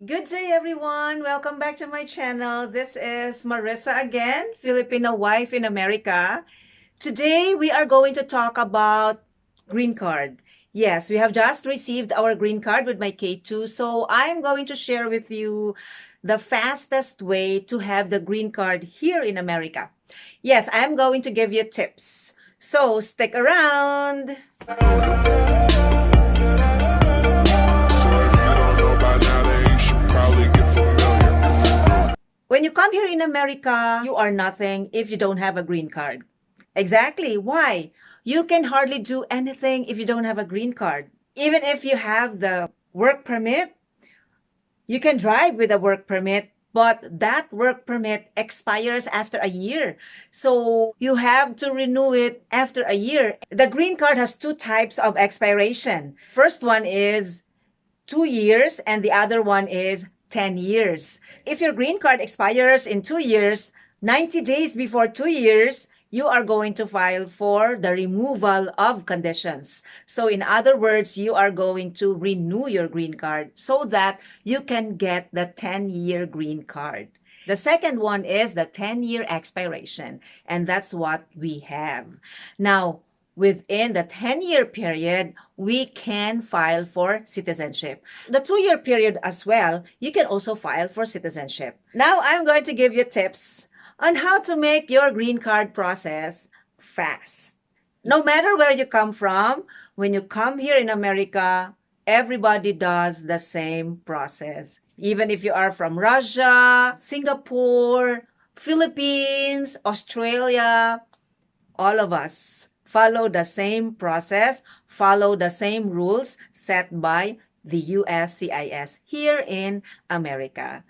Good day, everyone. Welcome back to my channel. This is Marissa again, Filipino wife in America. Today, we are going to talk about green card. Yes, we have just received our green card with my K2, so I'm going to share with you the fastest way to have the green card here in America. Yes, I'm going to give you tips. So stick around. When you come here in America, you are nothing if you don't have a green card. Exactly. Why? You can hardly do anything if you don't have a green card. Even if you have the work permit, you can drive with a work permit, but that work permit expires after a year. So you have to renew it after a year. The green card has two types of expiration. First one is 2 years and the other one is 10 years. If your green card expires in 2 years, 90 days before 2 years, you are going to file for the removal of conditions. So in other words, you are going to renew your green card so that you can get the 10-year green card. The second one is the 10-year expiration, and that's what we have. Now, within the 10-year period, we can file for citizenship. The 2-year period as well, you can also file for citizenship. Now, I'm going to give you tips on how to make your green card process fast. No matter where you come from, when you come here in America, everybody does the same process. Even if you are from Russia, Singapore, Philippines, Australia, all of us follow the same process, follow the same rules set by the USCIS here in America.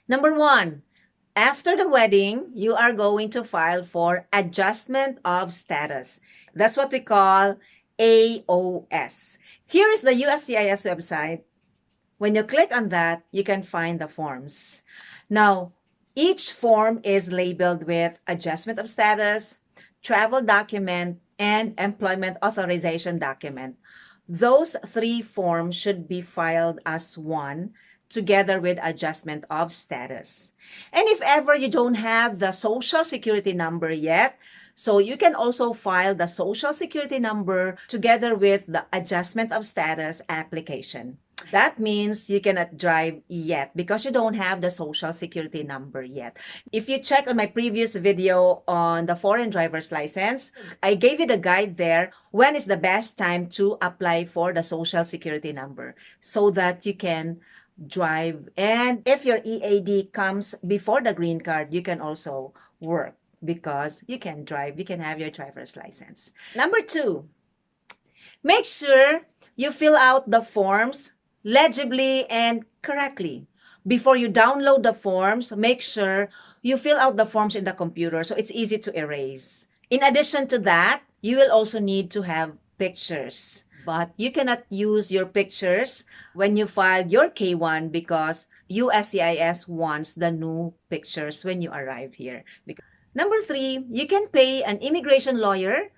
Number one, after the wedding, you are going to file for adjustment of status. That's what we call AOS. Here is the USCIS website. When you click on that, you can find the forms. Now, each form is labeled with adjustment of status, travel document, and employment authorization document. Those three forms should be filed as one together with adjustment of status. And if ever you don't have the social security number yet, so you can also file the social security number together with the adjustment of status application. That means you cannot drive yet because you don't have the social security number yet. If you check on my previous video on the foreign driver's license, I gave you the guide there when is the best time to apply for the social security number so that you can drive. And if your EAD comes before the green card, you can also work because you can drive, you can have your driver's license. Number two, make sure you fill out the forms legibly and correctly. Before you download the forms, make sure you fill out the forms in the computer so it's easy to erase. In addition to that, you will also need to have pictures. But you cannot use your pictures when you file your K1 because USCIS wants the new pictures when you arrive here. Number three, you can pay an immigration lawyer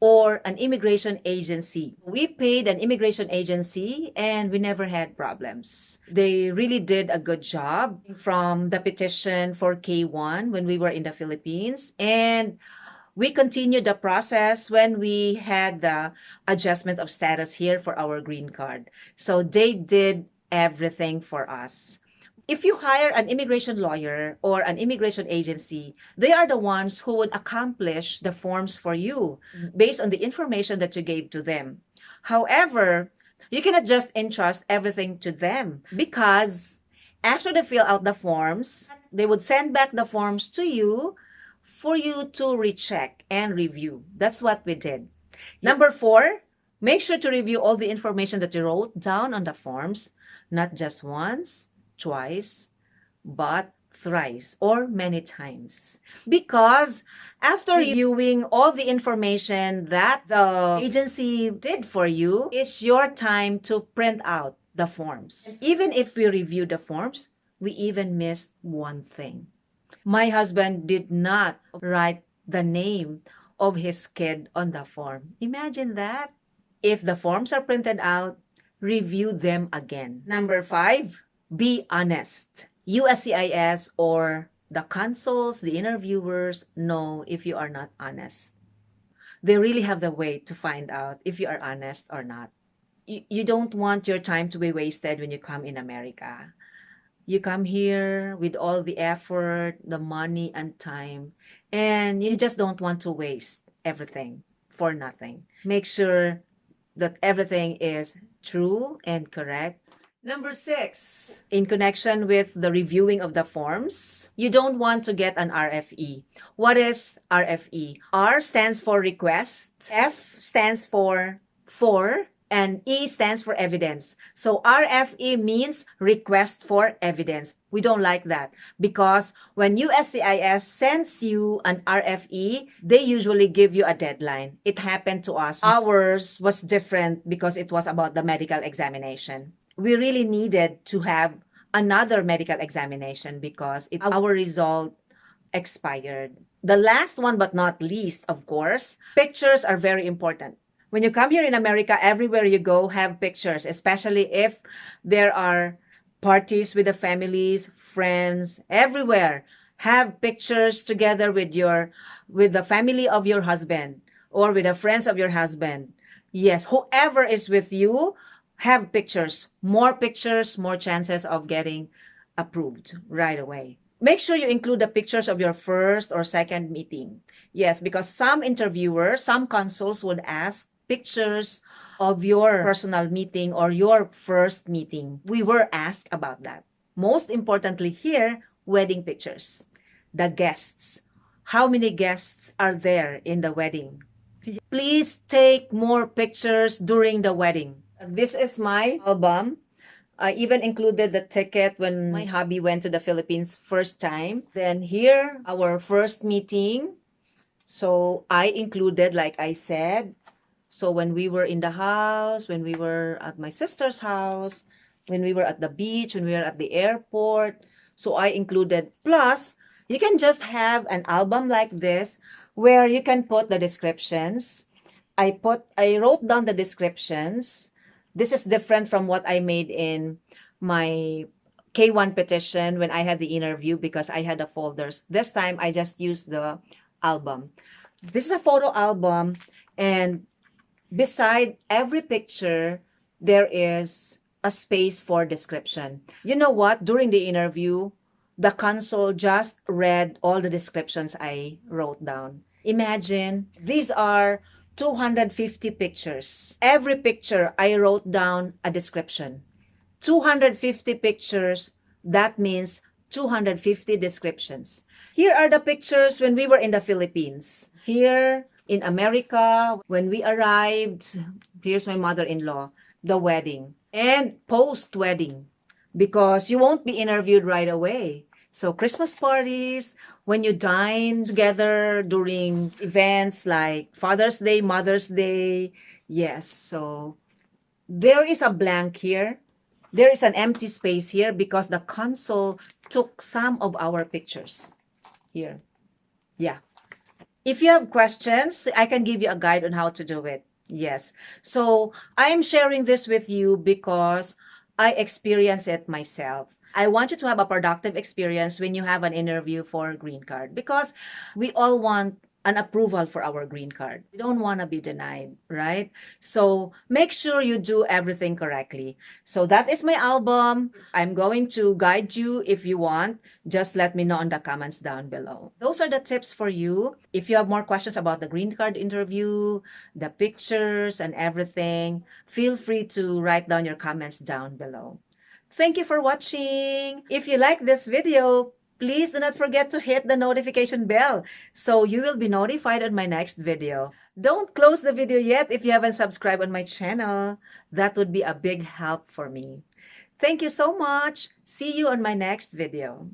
or an immigration agency. We paid an immigration agency and we never had problems. They really did a good job from the petition for K1 when we were in the Philippines, and we continued the process when we had the adjustment of status here for our green card. So they did everything for us. If you hire an immigration lawyer or an immigration agency, they are the ones who would accomplish the forms for you based on the information that you gave to them. However, you cannot just entrust everything to them because after they fill out the forms, they would send back the forms to you for you to recheck and review. That's what we did. Number four, make sure to review all the information that you wrote down on the forms, not just once, twice, but thrice or many times. Because after reviewing all the information that the agency did for you, it's your time to print out the forms. Even if we review the forms, we even missed one thing. My husband did not write the name of his kid on the form. Imagine that. If the forms are printed out, review them again. Number five, Be honest. USCIS or the consuls, the interviewers know if you are not honest. They really have the way to find out if you are honest or not. You don't want your time to be wasted when you come in America. You come here with all the effort, the money, and time, and you just don't want to waste everything for nothing. Make sure that everything is true and correct. Number 6, in connection with the reviewing of the forms, you don't want to get an RFE. What is RFE? R stands for request, F stands for and E stands for evidence. So RFE means request for evidence. We don't like that because when USCIS sends you an RFE, they usually give you a deadline. It happened to us. Ours was different because it was about the medical examination. We really needed to have another medical examination because our result expired. The last one but not least, of course, pictures are very important. When you come here in America, everywhere you go, have pictures, especially if there are parties with the families, friends, everywhere. Have pictures together with the family of your husband or with the friends of your husband. Yes, whoever is with you, have pictures. More chances of getting approved right away. Make sure you include the pictures of your first or second meeting. Yes, because some interviewers, some consuls would ask pictures of your personal meeting or your first meeting. We were asked about that. Most importantly here, wedding pictures. The guests. How many guests are there in the wedding? Please take more pictures during the wedding. This is my album. I even included the ticket when my hubby went to the Philippines first time. Then here, our first meeting. So I included, like I said, so when we were in the house, when we were at my sister's house, when we were at the beach, when we were at the airport. So I included. Plus, you can just have an album like this where you can put the descriptions. I wrote down the descriptions. This is different from what I made in my K1 petition when I had the interview because I had the folders. This time, I just used the album. This is a photo album, and beside every picture, there is a space for description. You know what? During the interview, the consul just read all the descriptions I wrote down. Imagine, these are 250 pictures. Every picture, I wrote down a description. 250 pictures, that means 250 descriptions. Here are the pictures when we were in the Philippines. Here in America, when we arrived, here's my mother-in-law, the wedding, and post-wedding, because you won't be interviewed right away. So Christmas parties, when you dine together during events like Father's Day, Mother's Day. Yes, so there is a blank here. There is an empty space here because the consul took some of our pictures here. Yeah. If you have questions, I can give you a guide on how to do it. Yes. So I'm sharing this with you because I experienced it myself. I want you to have a productive experience when you have an interview for green card because we all want an approval for our green card. We don't want to be denied, right? So make sure you do everything correctly. So that is my album. I'm going to guide you if you want. Just let me know in the comments down below. Those are the tips for you. If you have more questions about the green card interview, the pictures and everything, feel free to write down your comments down below. Thank you for watching. If you like this video, please do not forget to hit the notification bell so you will be notified on my next video. Don't close the video yet if you haven't subscribed on my channel. That would be a big help for me. Thank you so much. See you on my next video.